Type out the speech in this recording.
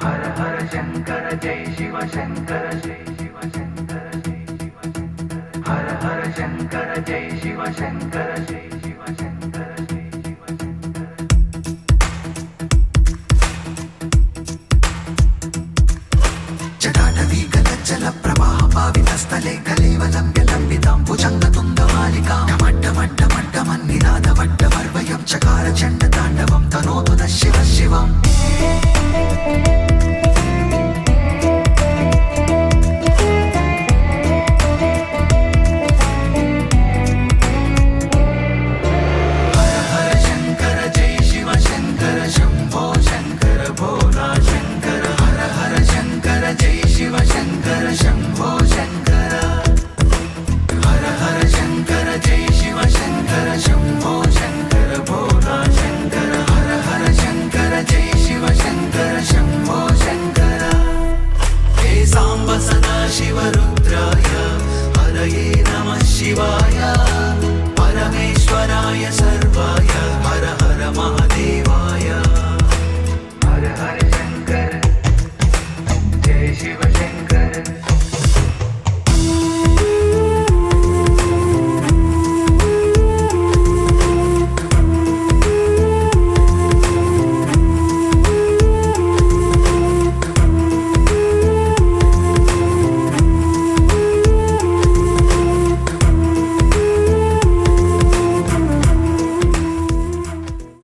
हर हर शंकर जय शिव शंकर जय शिव शंकर जय शिव शंकर हर हर शंकर जय शिव शंकर जय शिव शंकर जय शिव शंकर जटाटवी गलज्जल प्रवाह पावितस्थले कलेवलं विलम्बितां भुजङ्गतुन्दमालिकां डमड्डमड्डमड्डमन्निनादवड्डमर्वयं चकार चण्डताण्डवं तनोतु नः शिवः शिवम् शिवरुद्राय हरये नमः शिवाय।